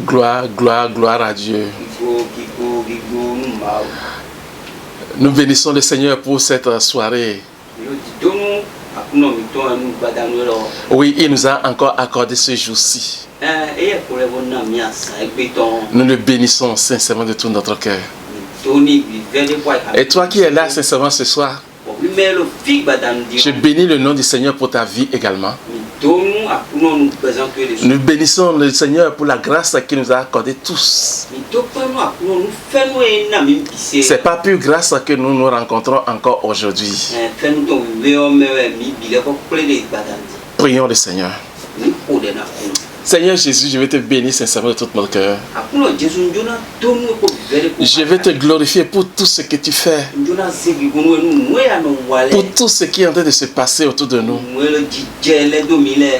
Gloire, gloire, gloire, gloire à Dieu. Nous bénissons le Seigneur pour cette soirée. Oui, il nous a encore accordé ce jour-ci. Nous le bénissons sincèrement de tout notre cœur. Et toi qui es là sincèrement ce soir, je bénis le nom du Seigneur pour ta vie également. Nous bénissons le Seigneur pour la grâce qu'il nous a accordée tous. C'est pas plus grâce que nous nous rencontrons encore aujourd'hui. Prions le Seigneur. Seigneur Jésus, je vais te bénir sincèrement de tout mon cœur. Je vais te glorifier pour tout ce que tu fais. Pour tout ce qui est en train de se passer autour de nous.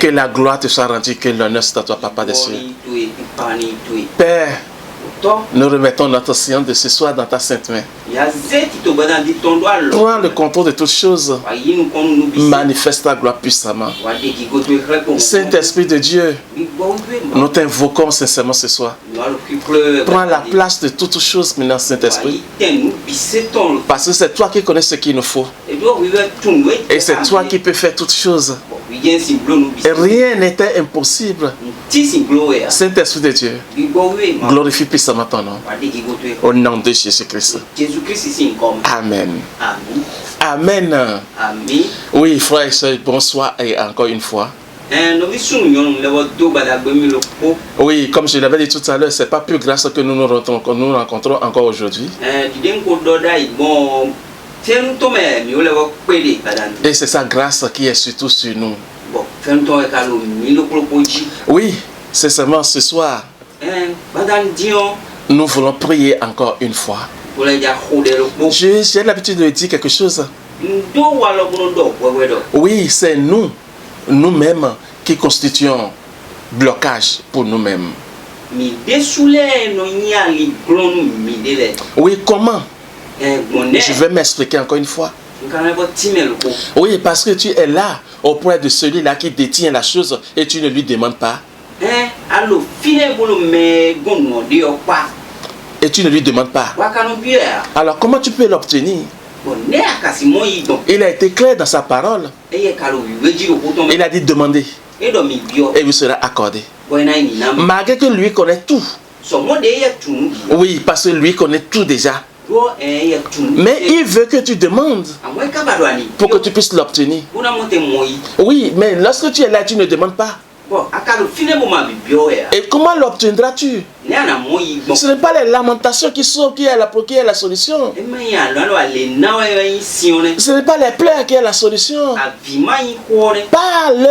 Que la gloire te soit rendue, que l'honneur soit à toi, Papa des cieux. Père, nous remettons notre séance de ce soir dans ta sainte main. Prends le contrôle de toutes choses. Manifeste ta gloire puissamment. Saint-Esprit de Dieu, nous t'invoquons sincèrement ce soir. Prends la place de toutes choses maintenant, Saint-Esprit. Parce que c'est toi qui connais ce qu'il nous faut. Et c'est toi qui peux faire toutes choses. Et rien n'était impossible. Saint-Esprit de Dieu, glorifie puissamment ton nom. Au nom de Jésus-Christ. Amen. Amen. Oui, frères et sœurs, bonsoir et encore une fois. Oui, comme je l'avais dit tout à l'heure, c'est pas plus grâce que nous nous rencontrons encore aujourd'hui. Et c'est sa grâce qui est surtout sur nous. Oui, c'est seulement ce soir. Nous voulons prier encore une fois. J'ai l'habitude de dire quelque chose. Oui, c'est nous-mêmes qui constituons blocage pour nous-mêmes. Oui, comment? Je vais m'expliquer encore une fois. Oui, parce que tu es là auprès de celui-là qui détient la chose et tu ne lui demandes pas. Et tu ne lui demandes pas. Alors comment tu peux l'obtenir? Il a été clair dans sa parole. Il a dit demandez et vous sera accordé. Malgré que lui connaît tout. Oui, parce que lui connaît tout déjà. Mais il veut que tu demandes pour que tu puisses l'obtenir. Oui, mais lorsque tu es là, tu ne demandes pas. Et comment l'obtiendras-tu? Ce n'est pas les lamentations qui est la solution. Ce n'est pas les pleurs qui est la solution. Parle.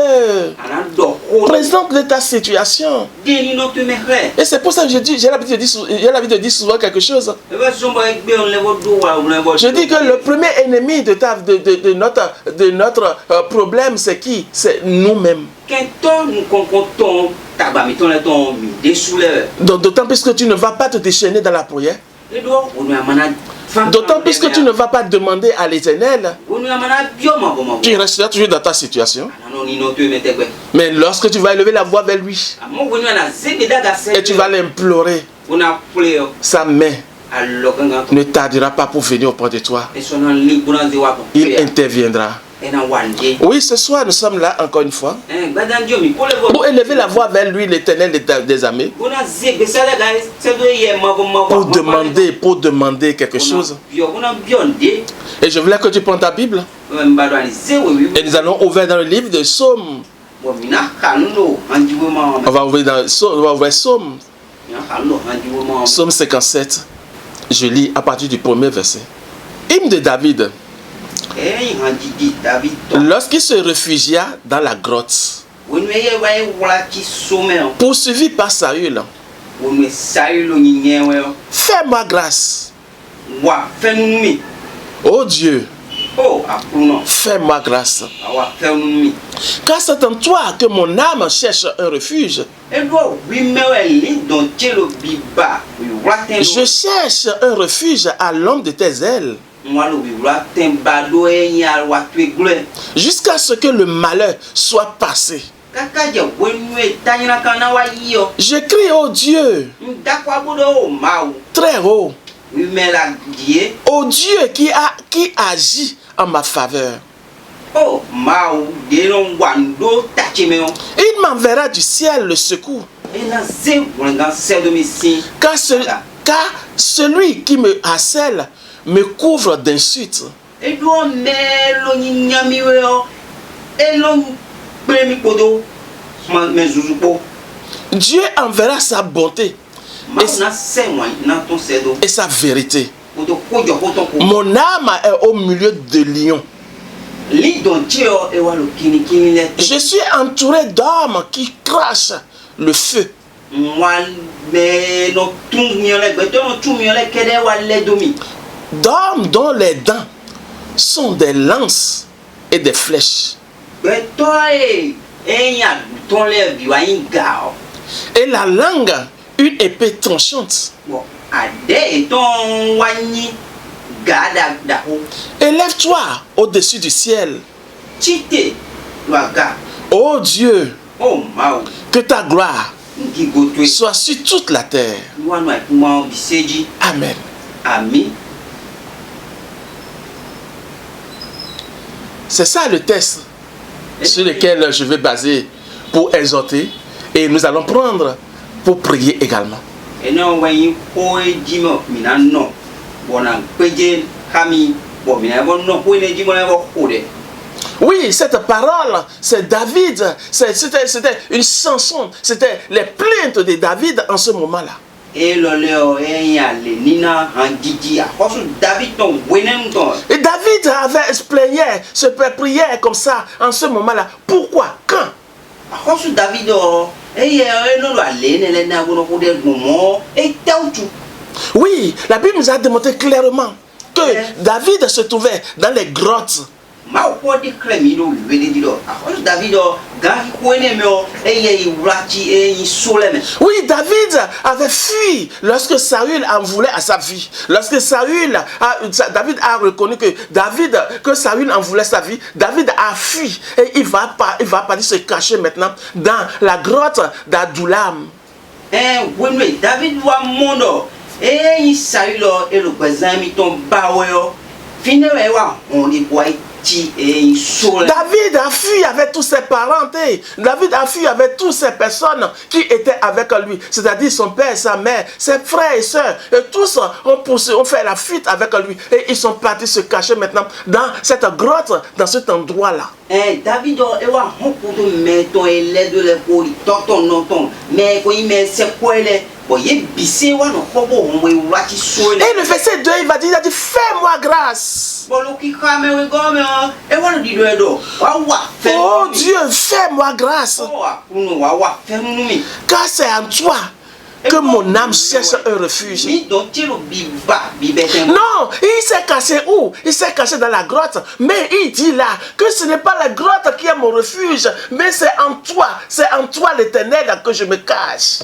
Présente de ta situation. Et c'est pour ça que je dis, j'ai l'habitude de dire souvent quelque chose. Je dis que le premier ennemi de notre problème, c'est qui? C'est nous-mêmes. D'autant plus que tu ne vas pas te déchaîner dans la prière. D'autant plus que tu ne vas pas demander à l'Éternel. Tu resteras toujours dans ta situation. Mais lorsque tu vas élever la voix vers lui et tu vas l'implorer, sa main ne tardera pas pour venir auprès de toi. Il interviendra. Oui, ce soir nous sommes là encore une fois pour élever la voix vers lui, l'Éternel des armées, pour demander quelque chose. Et je voulais que tu prennes ta Bible et nous allons ouvrir dans le livre de Psaume. On va ouvrir Psaume. Psaume 57. Je lis à partir du premier verset. Hymne de David. Lorsqu'il se réfugia dans la grotte, poursuivi par Saül, fais-moi grâce. Oh Dieu, fais-moi grâce. Car c'est en toi que mon âme cherche un refuge. Je cherche un refuge à l'ombre de tes ailes. Jusqu'à ce que le malheur soit passé. Je crie au Dieu très haut, au Dieu qui agit en ma faveur. Il m'enverra du ciel le secours. Car celui qui me harcèle me couvre d'insultes. Dieu enverra sa bonté et sa vérité. Mon âme est au milieu de lions. Je suis entouré d'hommes qui crachent le feu. D'hommes dont les dents sont des lances et des flèches. Et la langue, une épée tranchante. Élève-toi au-dessus du ciel. Oh Dieu, que ta gloire soit sur toute la terre. Amen. C'est ça le texte sur lequel je vais baser pour exhorter, et nous allons prendre pour prier également. Oui, cette parole, c'est David, c'était une chanson, c'était les plaintes de David en ce moment-là. Et David avait expliqué, se priait comme ça en ce moment-là. Pourquoi? Quand? Oui, la Bible nous a démontré clairement que David se trouvait dans les grottes. Oui, David avait fui lorsque Saül en voulait à sa vie. Lorsque David a reconnu que Saül en voulait sa vie, David a fui et il va partir se cacher maintenant dans la grotte d'Adullam. David a fui avec tous ses parents. David a fui avec toutes ces personnes qui étaient avec lui, c'est-à-dire son père, sa mère, ses frères et sœurs. Et tous ont fait la fuite avec lui. Et ils sont partis se cacher maintenant dans cette grotte, dans cet endroit-là. David et le verset 2, il va dire, fais-moi grâce. Oh Dieu, fais-moi grâce. Car c'est en toi que mon âme cherche un refuge. Non, il s'est caché où? Il s'est caché dans la grotte. Mais il dit là que ce n'est pas la grotte qui est mon refuge, mais c'est en toi l'Éternel que je me cache.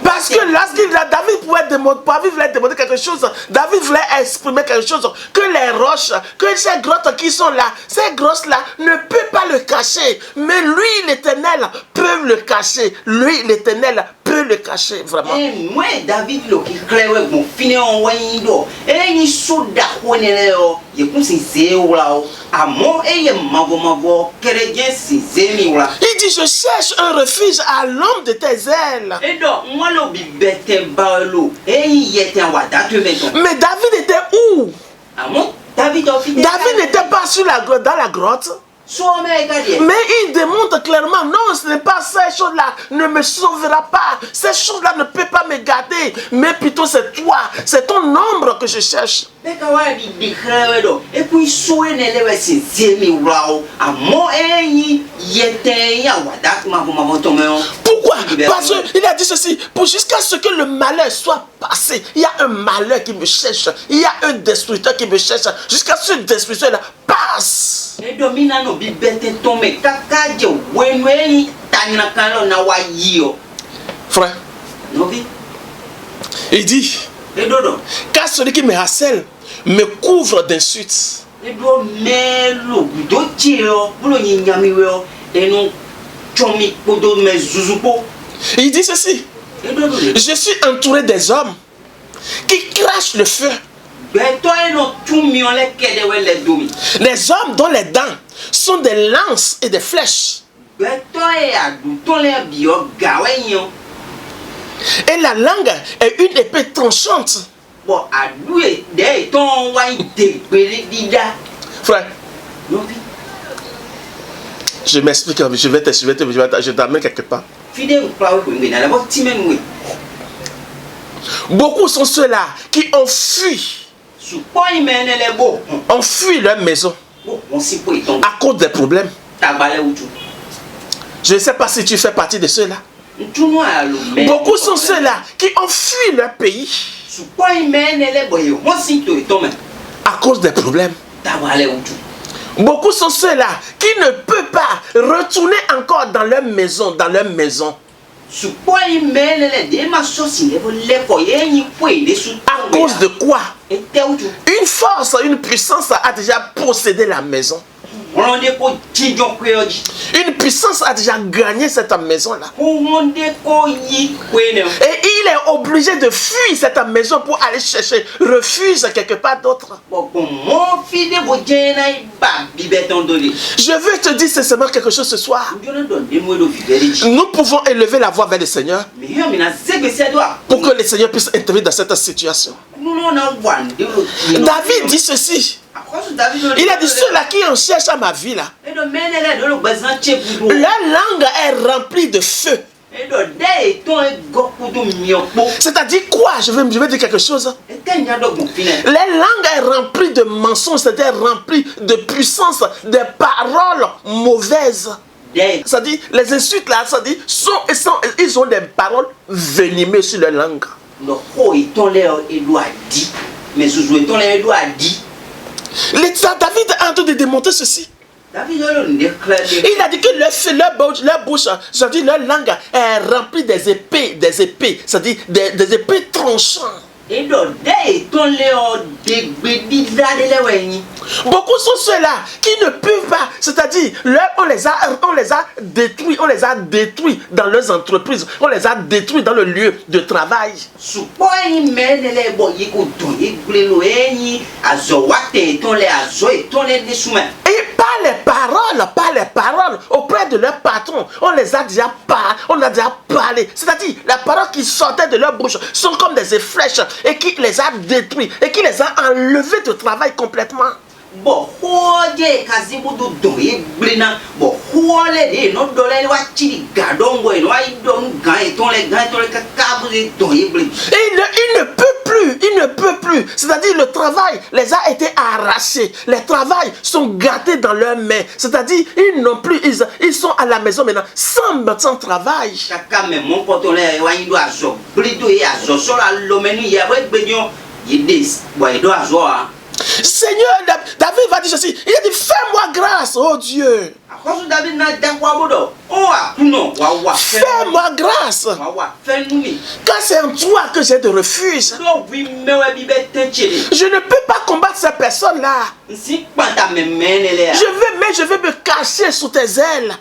Parce que David voulait démontrer quelque chose. David voulait exprimer quelque chose. Que les roches, que ces grottes qui sont là, ces grosses là ne peuvent pas le cacher. Mais lui, l'Éternel, peut le cacher. Lui, l'Éternel, peut le cacher vraiment. Moi, David, qui clair, mon fini en waindo. Et il souda il dit, je cherche un refuge à l'ombre de tes ailes. Mais David était où? David n'était pas dans la grotte. Mais il démontre clairement, non, ce n'est pas ces choses-là, ne me sauvera pas. Ces choses-là ne peuvent pas me garder. Mais plutôt c'est toi, c'est ton ombre que je cherche. Pourquoi? Parce qu'il a dit ceci, pour jusqu'à ce que le malheur soit passé. Il y a un malheur qui me cherche. Il y a un destructeur qui me cherche. Jusqu'à ce destructeur-là passe. Frère, il dit, car celui qui me harcèle me couvre d'insultes. Il dit ceci. Je suis entouré des hommes qui crachent le feu. Les hommes dont les dents sont des lances et des flèches. Et la langue est une épée tranchante. Frère, je m'explique, je t'amène quelque part. Beaucoup sont ceux-là qui ont fui leur maison à cause des problèmes. Je ne sais pas si tu fais partie de ceux-là. Beaucoup sont ceux-là qui ont fui leur pays à cause des problèmes. Beaucoup sont ceux-là qui ne peuvent pas retourner encore dans leur maison, À cause de quoi? Une force, une puissance a déjà possédé la maison. Une puissance a déjà gagné cette maison-là. Et il est obligé de fuir cette maison pour aller chercher refuge quelque part d'autre. Je veux te dire sincèrement quelque chose ce soir. Nous pouvons élever la voix vers le Seigneur pour que le Seigneur puisse intervenir dans cette situation. David dit ceci. Il a dit ceux-là qui en cherchent à ma vie là, leur langue est remplie de feu. C'est-à-dire quoi? Je vais dire quelque chose. Les langues est remplie de mensonges, c'est-à-dire remplie de puissance, de paroles mauvaises. C'est-à-dire les insultes là, c'est-à-dire ils ont des paroles venimées sur leur langue. David est en train de démontrer ceci. Il a dit que leur bouche, c'est-à-dire leur langue est remplie des épées, c'est-à-dire des épées tranchantes. Beaucoup sont ceux-là qui ne peuvent pas, c'est-à-dire on les a détruits dans leurs entreprises, on les a détruits dans le lieu de travail. Et par les paroles auprès de leur patron, on les a déjà parlé. C'est-à-dire, la parole qui sortait de leur bouche sont comme des flèches et qui les a détruits et qui les a enlevés de travail complètement. Il ne peut plus. C'est-à-dire le travail les a été arrachés. Les travails sont gâtés dans leurs mains. C'est-à-dire ils n'ont plus, ils sont à la maison maintenant sans travail. Seigneur, David va dire ceci. Il a dit fais-moi grâce, oh Dieu. Fais-moi grâce. Quand c'est en toi que j'ai de refuge, je ne peux pas combattre ces personnes-là. Je vais me cacher sous tes ailes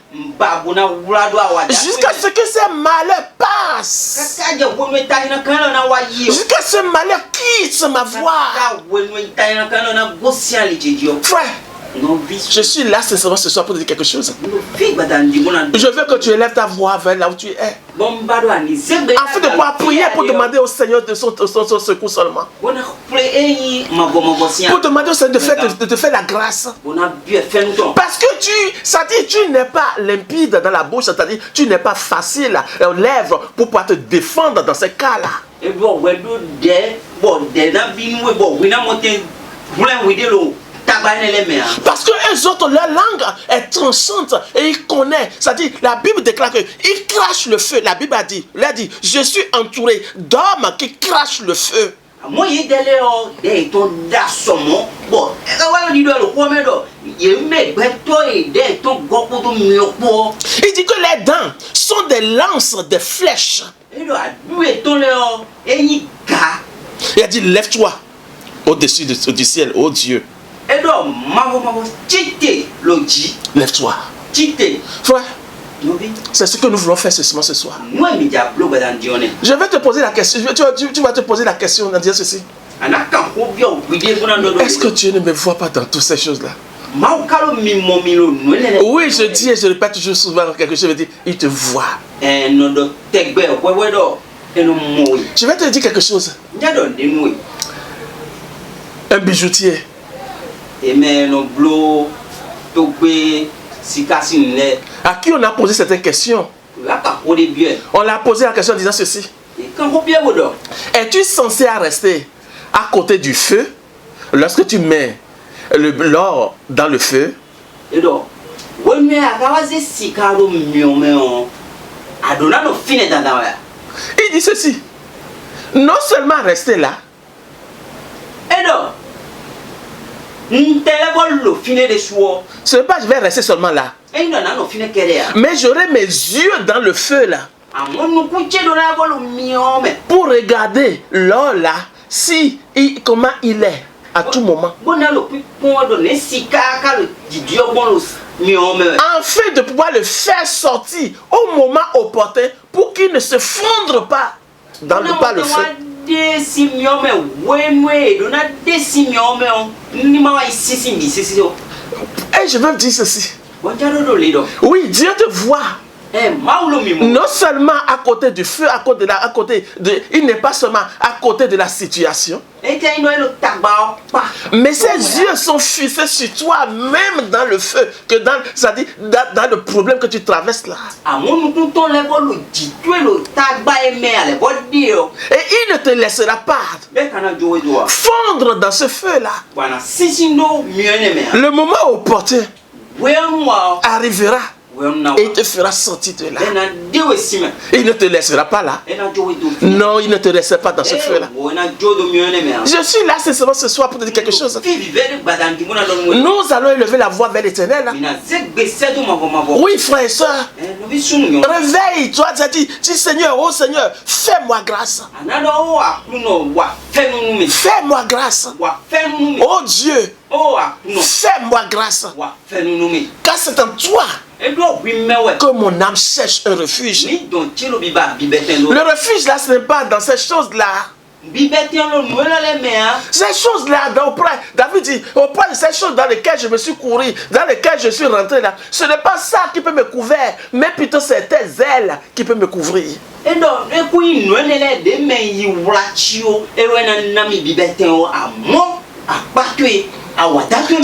jusqu'à ce que ces malheurs passent, jusqu'à ce malheur quitte ma voix. Frère, je suis là ce soir pour te dire quelque chose. Je veux que tu élèves ta voix vers là où tu es, afin de pouvoir prier pour demander au Seigneur de son secours seulement, pour demander au Seigneur de te faire la grâce. Parce que tu n'es pas limpide dans la bouche, c'est-à-dire tu n'es pas facile aux lèvres pour pouvoir te défendre dans ces cas-là. Parce que eux autres, leur langue est tranchante et ils connaissent. C'est-à-dire, la Bible déclare qu'ils crachent le feu. La Bible a dit, je suis entouré d'hommes qui crachent le feu. Il dit que les dents sont des lances, des flèches. Il a dit, lève-toi. au-dessus du ciel, oh Dieu. Lève-toi. Frère, c'est ce que nous voulons faire ce soir. Je vais te poser la question. Tu vas te poser la question en disant ceci. Est-ce que Dieu ne me voit pas dans toutes ces choses-là? Oui, je dis et je répète toujours souvent quelque chose. Je dis, il te voit. Je vais te dire quelque chose. Un bijoutier. À qui on a posé certaines questions. On l'a posé la question en disant ceci. Es-tu censé rester à côté du feu lorsque tu mets l'or dans le feu? Il dit ceci. Non seulement rester là, ce n'est pas je vais rester seulement là, mais j'aurai mes yeux dans le feu là pour regarder l'or là, comment il est à tout moment, afin de pouvoir le faire sortir au moment opportun pour qu'il ne se fondre pas dans le feu. Et je veux dire ceci. Oui, Dieu te voit. Non seulement à côté du feu, il n'est pas seulement à côté de la situation, mais ses yeux sont fixés sur toi, même dans le feu, c'est-à-dire dans le problème que tu traverses là. Et il ne te laissera pas fondre dans ce feu là. Le moment opportun arrivera et te fera sortir de là. Il ne te laissera pas là. Non, il ne te laissera pas dans ce feu là. Je suis là seulement ce soir pour te dire quelque chose. Nous allons élever la voix vers l'Éternel. Oui, frère et soeur, réveille-toi, dis Seigneur, oh Seigneur, fais-moi grâce. Fais-moi grâce. Oh Dieu, fais-moi grâce. Car c'est en toi que mon âme cherche un refuge. Le refuge là, ce n'est pas dans ces choses-là. Ces choses-là, David dit, auprès de ces choses dans lesquelles je me suis couru, dans lesquelles je suis rentré là, ce n'est pas ça qui peut me couvrir, mais plutôt c'est tes ailes qui peuvent me couvrir.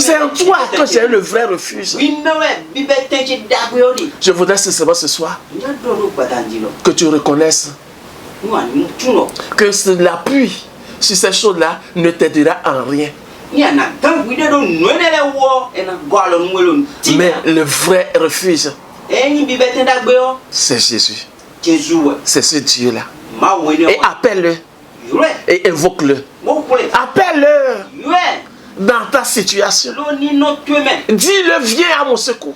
C'est en toi que j'ai le vrai refuge. Je voudrais seulement ce soir que tu reconnaisses que l'appui sur ces choses-là ne t'aidera en rien. Mais le vrai refuge, c'est Jésus. C'est ce Dieu-là. Et appelle-le. Et évoque-le. Appelle-le dans ta situation. Dis-le, viens à mon secours.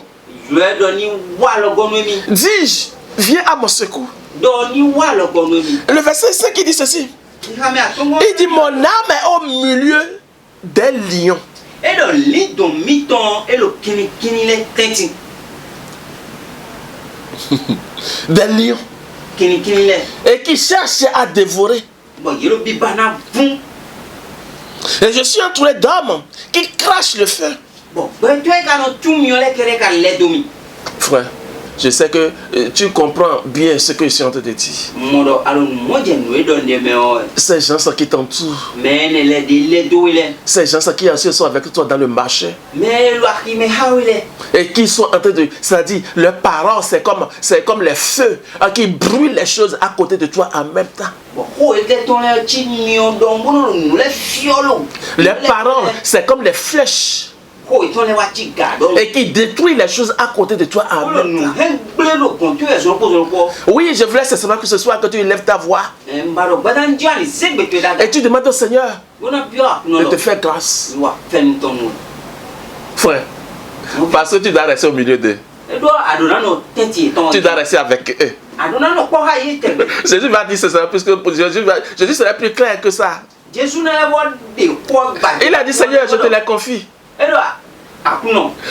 Dis, viens à mon secours. Le verset 5 qui dit ceci. Il dit, mon âme est au milieu des lions. Des lions. Et qui cherchent à dévorer. Et je suis entouré d'hommes qui crachent le feu. Frère, je sais que tu comprends bien ce que je suis en train de dire. Ces gens qui t'entourent, ces gens qui sont avec toi dans le marché, et qui sont en train de, c'est-à-dire leurs parents, c'est comme les feux qui brûlent les choses à côté de toi en même temps. Les parents, c'est comme les flèches et qui détruit les choses à côté de toi en même temps. Oui, je voulais seulement que ce soit que tu élèves ta voix et tu demandes au Seigneur de te faire grâce. Frère, parce que tu dois rester au milieu d'eux. Tu dois rester avec eux. Jésus va dire cela, puisque Jésus serait plus clair que ça. Il a dit, Seigneur, je te les confie.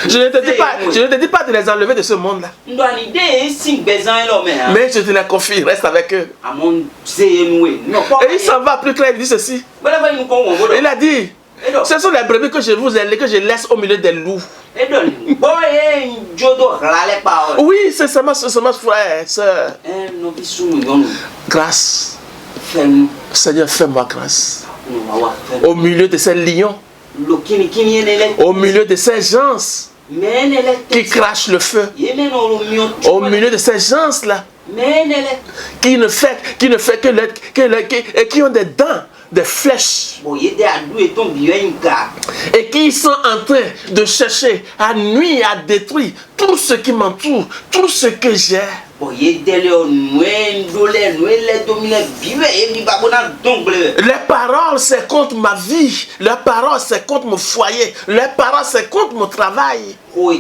Je ne te dis pas de les enlever de ce monde-là. Mais je te les confie, reste avec eux. Et il s'en va plus clair, il dit ceci. Il a dit, ce sont les brebis que je laisse au milieu des loups. Oui, c'est seulement frère, sœur. Grâce. Seigneur, fais-moi grâce. Au milieu de ces lions. Au milieu de ces gens qui crachent le feu. Au milieu de ces gens-là qui ne fait que qui ont des dents, des flèches. Et qui sont en train de chercher à nuire, à détruire tout ce qui m'entoure, tout ce que j'ai. Les paroles, c'est contre ma vie. Les paroles, c'est contre mon foyer. Les paroles, c'est contre mon travail. Au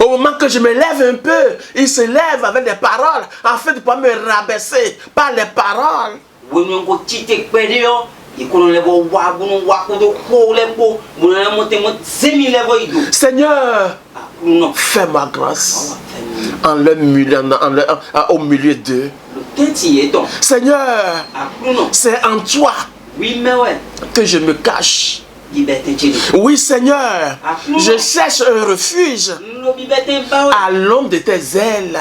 moment que je me lève un peu, il se lève avec des paroles afin de pouvoir me rabaisser par les paroles. Seigneur, fais-moi grâce au milieu d'eux. Seigneur, c'est en toi que je me cache. Oui, Seigneur, je cherche un refuge à l'ombre de tes ailes.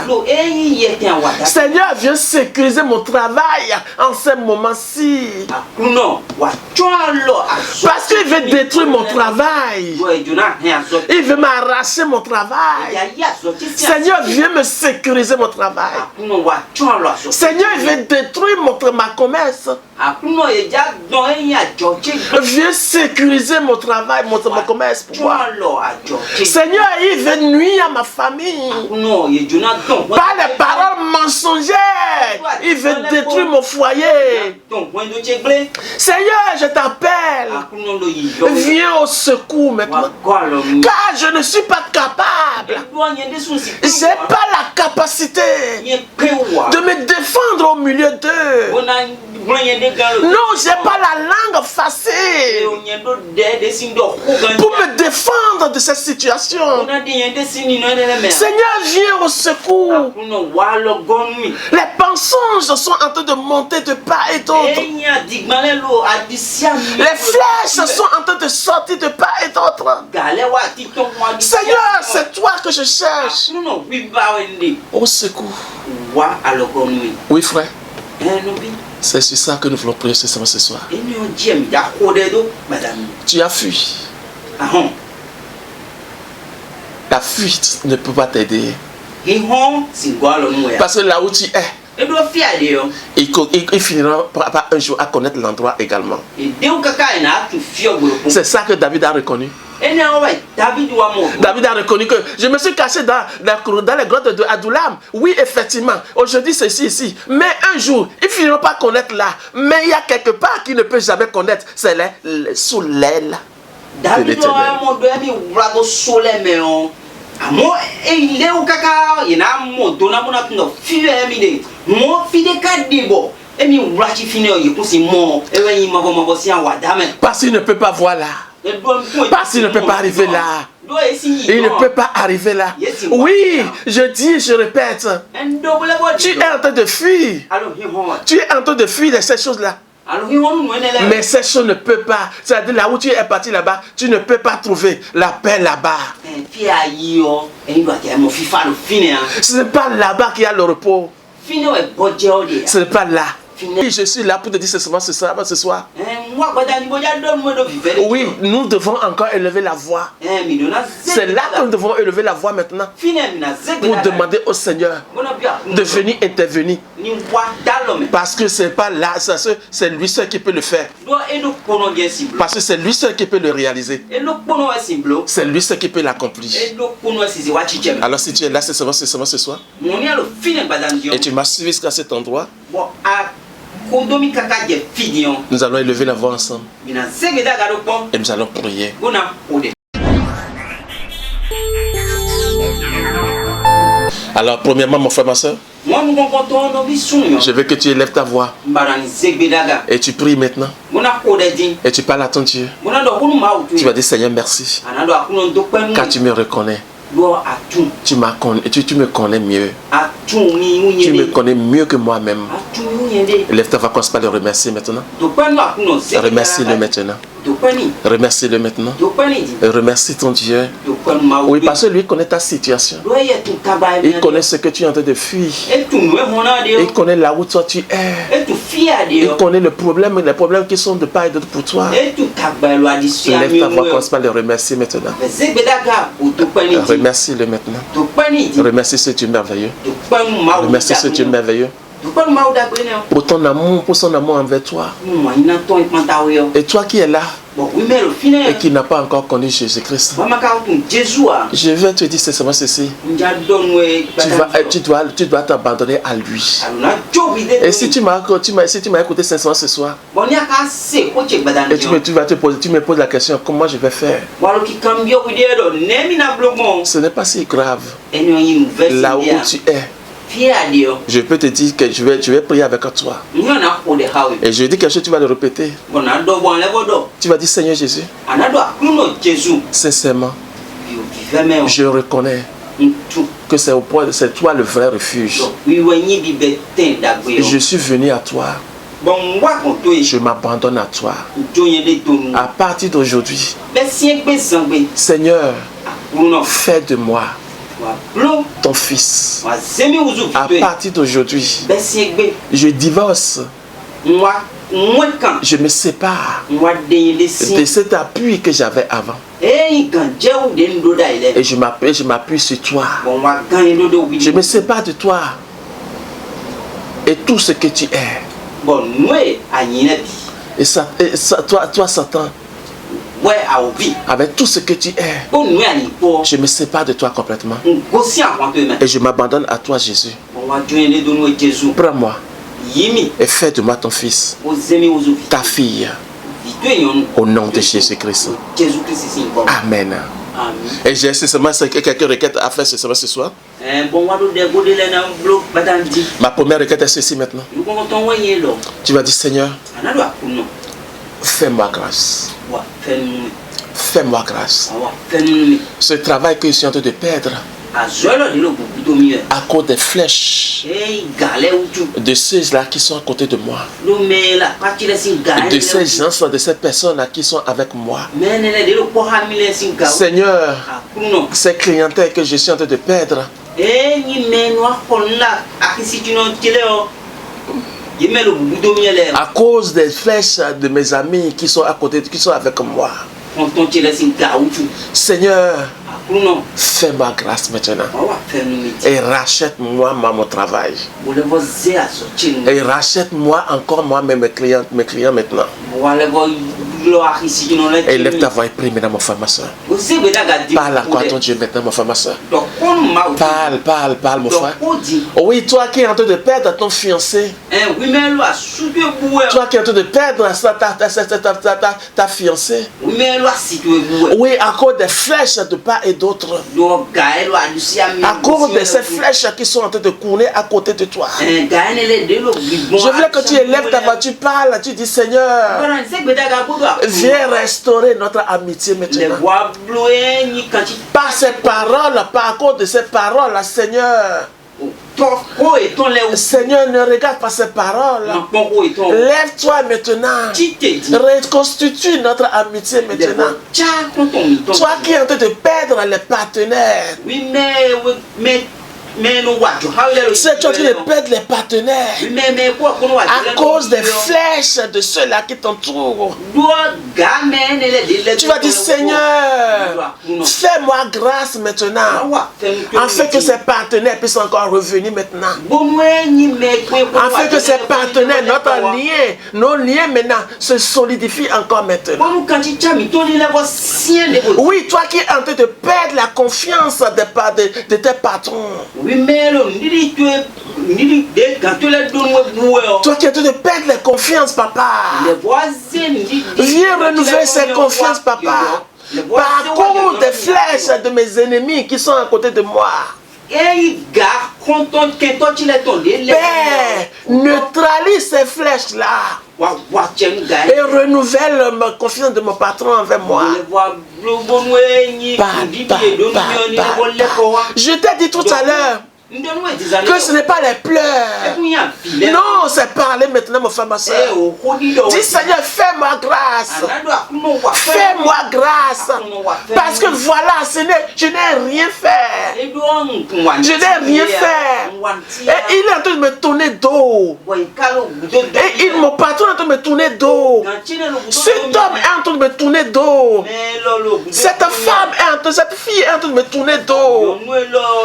Seigneur, viens sécuriser mon travail en ce moment-ci. Parce qu'il veut détruire mon travail. Il veut m'arracher mon travail. Seigneur, viens me sécuriser mon travail. Seigneur, il veut détruire ma commerce. Viens sécuriser mon travail, mon commerce pour moi. Seigneur, il veut nuire à ma famille. Par les paroles mensongères, il veut détruire mon foyer. Seigneur, je t'appelle. Viens au secours maintenant. Car je ne suis pas capable. Je n'ai pas la capacité de me défendre au milieu d'eux. Non, j'ai pas la langue facile pour me défendre de cette situation. Seigneur, viens au secours. Les mensonges sont en train de monter de part et d'autre. Les flèches sont en train de sortir de part et d'autre. Seigneur, c'est toi que je cherche. Au secours. Oui, frère. C'est sur ça que nous voulons prier ce soir. Tu as fui. La fuite ne peut pas t'aider. Parce que là où tu es, il finira par un jour à connaître l'endroit également. C'est ça que David a reconnu. David a reconnu que je me suis caché dans les grottes de Adullam. Oui, effectivement, aujourd'hui c'est ici. Mais un jour, ils finiront pas connaître là. Mais il y a quelque part qu'ils ne peuvent jamais connaître. C'est sous l'aile de l'Éternel. Parce qu'il ne peut pas voir là. Parce qu'il ne peut pas arriver là. Il ne peut pas arriver là. Oui, je dis, je répète. Tu es en train de fuir. Tu es en train de fuir de ces choses-là. Mais ces choses ne peuvent pas. C'est-à-dire là où tu es parti là-bas, tu ne peux pas trouver la paix là-bas. Ce n'est pas là-bas qu'il y a le repos. Ce n'est pas là. Oui, je suis là pour te dire ce soir. Oui, nous devons encore élever la voix. C'est là que nous devons élever la voix maintenant. Pour demander au Seigneur de venir intervenir. Parce que c'est pas là, c'est lui seul qui peut le faire. Parce que c'est lui seul qui peut le réaliser. C'est lui seul qui peut l'accomplir. Alors si tu es là, c'est seulement ce soir. Et tu m'as suivi jusqu'à cet endroit. Nous allons élever la voix ensemble. Et nous allons prier. Alors, premièrement, mon frère, ma soeur, Je veux que tu élèves ta voix. Et tu pries maintenant. Et tu parles à ton Dieu. Tu vas dire Seigneur merci. Car tu me reconnais. Tu me connais mieux. Tu me connais mieux que moi-même. Lève ta voix, commence par le remercier maintenant. Remercie-le maintenant. Remercie-le maintenant. Remercie ton Dieu. Oui, parce que lui connaît ta situation. Il connaît ce que tu es en train de fuir. Il connaît là où toi tu es. Il connaît les problèmes qui sont de part et d'autre pour toi. Lève ta voix, commence par le remercier maintenant. Remercie-le maintenant. Remercie ce Dieu merveilleux. Remercie ce Dieu merveilleux. Pour ton amour, pour son amour envers toi. Et toi qui es là et qui n'a pas encore connu Jésus-Christ, je vais te dire seulement ceci. Tu dois t'abandonner à lui. Et si tu m'as écouté sincèrement ce soir, et tu me poses la question, comment je vais faire? Ce n'est pas si grave. Là où tu es, je peux te dire que je vais prier avec toi. Et je dis quelque chose, tu vas le répéter. Tu vas dire Seigneur Jésus, sincèrement, je reconnais que c'est toi le vrai refuge. Je suis venu à toi. Je m'abandonne à toi. À partir d'aujourd'hui, Seigneur, fais de moi ton fils. À partir d'aujourd'hui, je divorce. Je me sépare de cet appui que j'avais avant. Et je m'appuie sur toi. Je me sépare de toi et tout ce que tu es. Et toi Satan, avec tout ce que tu es, je me sépare de toi complètement. Et je m'abandonne à toi, Jésus. Prends-moi et fais de moi ton fils, ta fille, au nom de Jésus-Christ. Amen. Et j'ai seulement quelques requêtes à faire ce soir. Ma première requête est ceci maintenant. Tu vas dire Seigneur, fais-moi grâce. Fais-moi grâce. Ce travail que je suis en train de perdre à cause des flèches de ceux-là qui sont à côté de moi, de ces gens, de ces personnes qui sont avec moi. Seigneur, ces clientèles que je suis en train de perdre à cause des flèches de mes amis qui sont à côté, qui sont avec moi. Seigneur, fais-moi grâce maintenant et rachète-moi mon travail. Et rachète-moi encore mes clients maintenant. Et lève ta voix et prie maintenant, mon frère, ma soeur. Parle encore à ton Dieu maintenant, mon frère, ma soeur. Parle, mon frère. Oh oui, toi qui es en train de perdre ton fiancé. Toi qui es en train de perdre ta fiancée. Oui, à cause des flèches de part et d'autre. À cause de ces flèches qui sont en train de couler à côté de toi. Je veux que tu élèves ta voix, tu parles, tu dis Seigneur, viens restaurer notre amitié maintenant. Par ces paroles, par cause de ces paroles, Seigneur. Seigneur, ne regarde pas ces paroles. Lève-toi maintenant. Reconstitue notre amitié maintenant. Toi qui es en train de perdre les partenaires. C'est toi qui perdre les partenaires à cause des flèches de ceux-là qui t'entourent. Tu vas dire Seigneur, fais-moi grâce maintenant, afin que ces partenaires puissent encore revenir maintenant, afin que ces partenaires, nos liens maintenant se solidifient encore maintenant. Oui, toi qui es en train de perdre la confiance de tes patrons. Toi qui es en train de perdre la confiance, papa. Viens renouveler cette confiance, papa. Par cause des flèches de mes ennemis qui sont à côté de moi. Père, neutralise ces flèches-là et renouvelle ma confiance de mon patron envers moi. Je t'ai dit tout à l'heure que ce n'est pas les pleurs. Non, c'est parler maintenant, mon frère, ma soeur. Dis Seigneur, fais-moi grâce. Fais-moi grâce. Parce que voilà, je n'ai rien fait. Je n'ai rien fait. Et il est en train de me tourner dos. Et mon patron est en train de me tourner dos. Cet homme est en train de me tourner dos. Cette femme est en train, cette fille est en train de me tourner dos.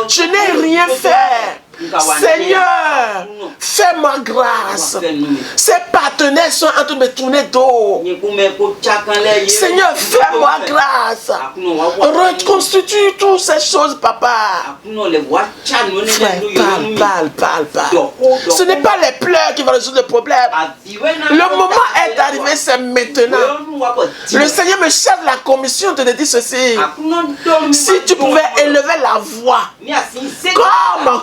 Je n'ai rien fait. Seigneur, fais-moi grâce. Ces partenaires sont en train de me tourner dos. Seigneur, fais-moi grâce. Reconstitue toutes ces choses, papa. Frère, parle. Ce n'est pas les pleurs qui vont résoudre le problème. Le moment est arrivé, c'est maintenant. Le Seigneur me cherche la commission de te dire ceci. Si tu pouvais élever la voix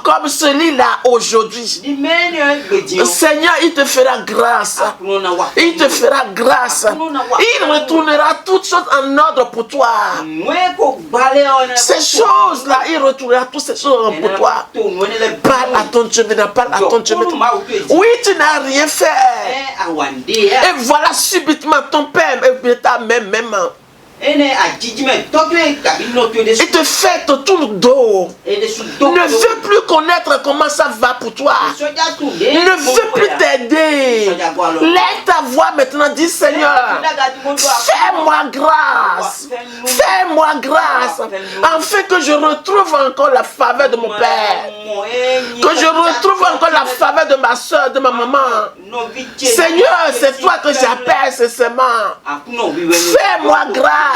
comme celui-là aujourd'hui, Seigneur, il te fera grâce. Il te fera grâce. Il retournera toutes choses en ordre pour toi. Ces choses-là, il retournera toutes ces choses pour toi. Parle à ton Dieu maintenant, parle à ton Dieu maintenant. Oui, tu n'as rien fait. Et voilà subitement ton père et ta mère même. Il te fait autour le dos. Ne veut plus connaître comment ça va pour toi. Ne veut plus t'aider. Lève ta voix maintenant, dis Seigneur, fais-moi grâce. Fais-moi grâce. Afin que je retrouve encore la faveur de mon père. Que je retrouve encore la faveur de ma soeur, de ma maman. Seigneur, c'est toi que j'appelle sincèrement. Fais-moi grâce.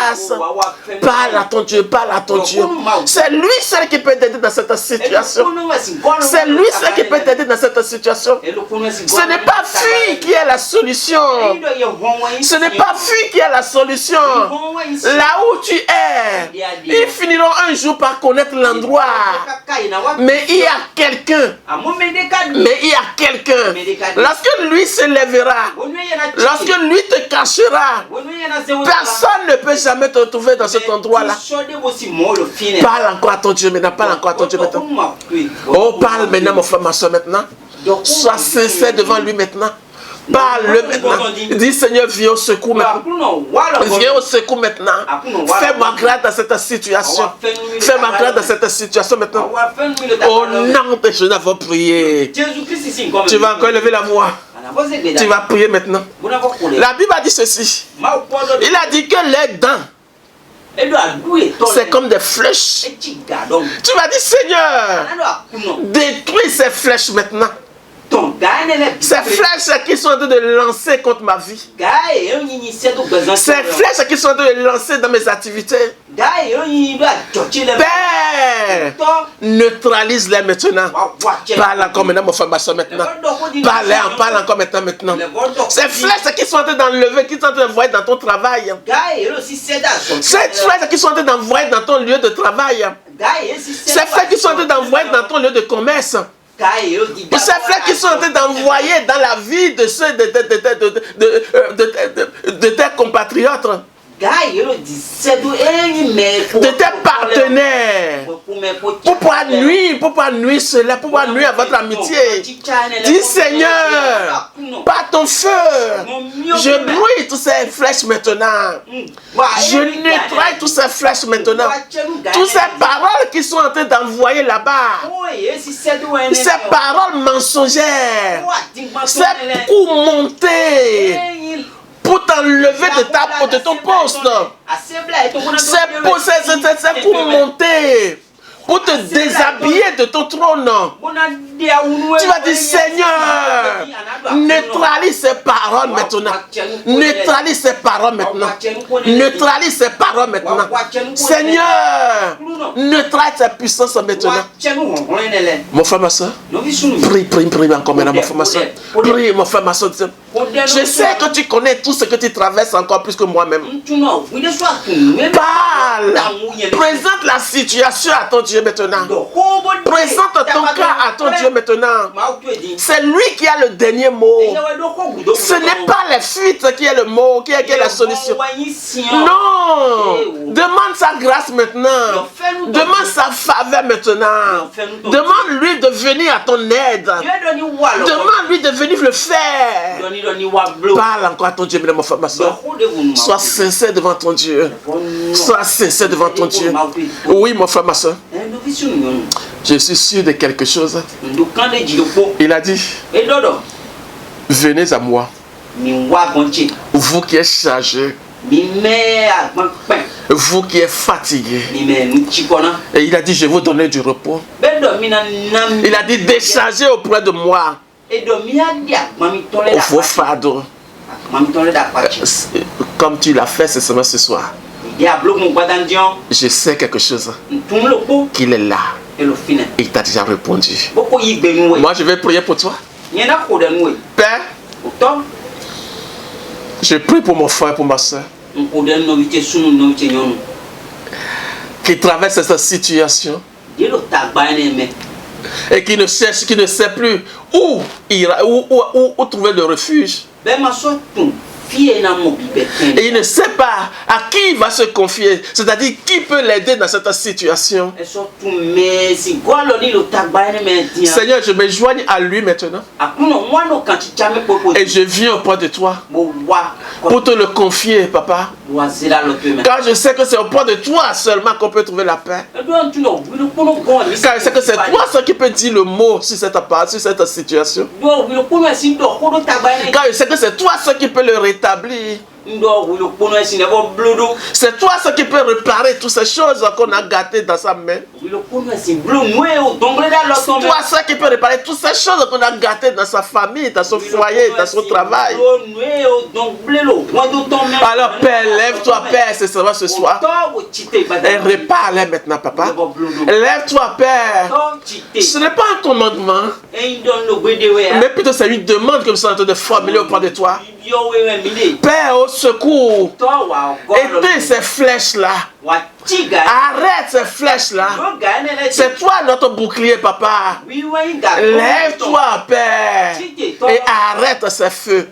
Parle à ton Dieu, parle à ton Dieu. C'est lui seul qui peut t'aider dans cette situation. C'est lui seul qui peut t'aider dans cette situation. Ce n'est pas fuir qui est la solution. Ce n'est pas fuir qui est la solution. Là où tu es, ils finiront un jour par connaître l'endroit. Mais il y a quelqu'un. Mais il y a quelqu'un. Lorsque lui se lèvera, lorsque lui te cachera, personne ne peut jamais te retrouver dans cet endroit-là. Parle encore à ton Dieu maintenant. Parle encore à ton Dieu maintenant. Oh, parle maintenant, mon frère, ma soeur, maintenant. Sois sincère devant lui maintenant. Parle-le maintenant. Dis Seigneur, viens au secours maintenant. Viens au secours maintenant. Fais-moi grâce dans cette situation. Fais-moi grâce dans cette situation maintenant. Au nom de Jésus, nous avons prié. Tu vas encore lever la voix. Tu vas prier maintenant. La Bible a dit ceci. Il a dit que les dents, c'est comme des flèches. Tu vas dire Seigneur, détruis ces flèches maintenant. Ces flèches qui sont en train de lancer contre ma vie. Ces flèches qui sont en train de lancer dans mes activités. Père, neutralise-les maintenant. Parle encore maintenant, mon frère, ma soeur, maintenant. Parle encore maintenant. Ces flèches qui sont en train d'enlever, qui sont en train d'envoyer dans ton travail. Ces flèches qui sont en train d'envoyer dans ton lieu de travail. Ces flèches qui sont en train d'envoyer dans ton lieu de commerce. Ces flèches qui sont en train d'envoyer dans la vie de ceux de tes compatriotes, de tes partenaires, pour pouvoir nuire cela, pour pouvoir nuire à votre amitié. Dis Seigneur, par ton feu, je brûle toutes ces flèches maintenant. Je nettoie toutes ces flèches maintenant. Toutes ces paroles qui sont en train d'envoyer là-bas, ces paroles mensongères, ces coups montés pour t'enlever de ton poste. C'est pour monter, pour te déshabiller de ton trône. Tu vas dire Seigneur, neutralise ces paroles maintenant. Neutralise ces paroles maintenant. Neutralise ces paroles maintenant. Seigneur, neutralise ces puissances maintenant. Mon frère, ma soeur, prie encore maintenant, mon frère, ma soeur. Prie, mon frère, ma soeur. Je sais que tu connais tout ce que tu traverses encore plus que moi-même. Parle. Présente la situation à ton Dieu maintenant. Présente ton cas à ton Dieu maintenant. C'est lui qui a le dernier mot. Ce n'est pas la fuite qui est le mot, qui est la solution. Non. Demande sa grâce maintenant. Demande sa faveur maintenant. Demande-lui de venir à ton aide. Demande-lui de venir le faire. Parle encore à ton Dieu, ma femme, ma soeur. Sois sincère devant ton Dieu. Sois sincère devant ton Dieu. Oui, mon frère, ma soeur. Je suis sûr de quelque chose. Il a dit, venez à moi, vous qui êtes chargés, vous qui êtes fatigués. Et il a dit, je vais vous donner du repos. Il a dit, déchargez auprès de moi vos fardeaux. Comme tu l'as fait ce soir. Je sais quelque chose. Qu'il est là. Et il t'a déjà répondu. Moi, je vais prier pour toi. Père, je prie pour mon frère et pour ma soeur qui traverse cette situation et qui ne cherche, qui ne sait plus où trouver le refuge. Et il ne sait pas à qui il va se confier, c'est-à-dire qui peut l'aider dans cette situation. Seigneur, je me joigne à lui maintenant. Et je viens auprès de toi pour te le confier, papa. Car je sais que c'est auprès de toi seulement qu'on peut trouver la paix. Car je sais que c'est toi seul qui peut dire le mot sur cette situation. Car je sais que c'est toi seul qui peut le rétablir. C'est toi ce qui peut réparer toutes ces choses qu'on a gâtées dans sa main. C'est toi ce qui peut réparer toutes ces choses qu'on a gâtées dans sa famille, dans son foyer, dans son travail. Alors Père, lève-toi Père, c'est ça ce soir. Et répare-les maintenant papa. Lève-toi Père. Ce n'est pas un commandement, mais plutôt c'est une demande que nous sommes en train de formuler auprès de toi. Père, au secours, éteins ces flèches-là. Arrête ces flèches-là. C'est toi notre bouclier, papa. Lève-toi, Père, et arrête ces feux.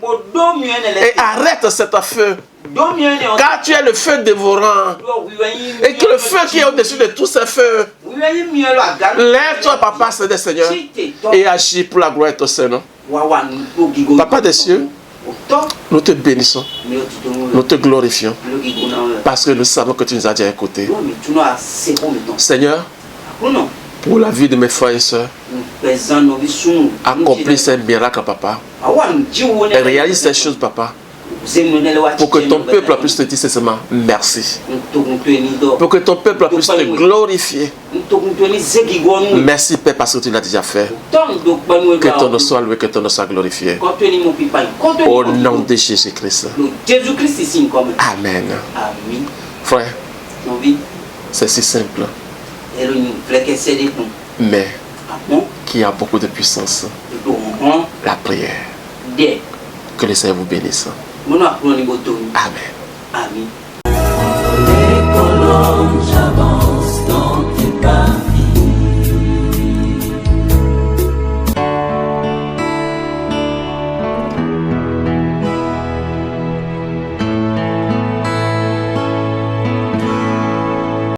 Et arrête cet feu. Car tu es le feu dévorant. Et que le feu qui est au-dessus de tous ces feux. Lève-toi, papa, Seigneur, et agis pour la gloire de ton Seigneur. Papa des cieux, nous te bénissons, nous te glorifions, parce que nous savons que tu nous as déjà écoutés. Seigneur, pour la vie de mes frères et sœurs, accomplis ces miracles, papa, et réalise ces choses, papa, pour que ton peuple puisse te dire seulement merci. Pour que ton peuple puisse te glorifier. Merci Père parce que tu l'as déjà fait. Que ton nom soit loué, que ton nom soit glorifié. Au nom de Jésus-Christ. Amen. Frère, c'est si simple, mais qui a beaucoup de puissance. La prière. Que le Seigneur vous bénisse. Amen. Amen.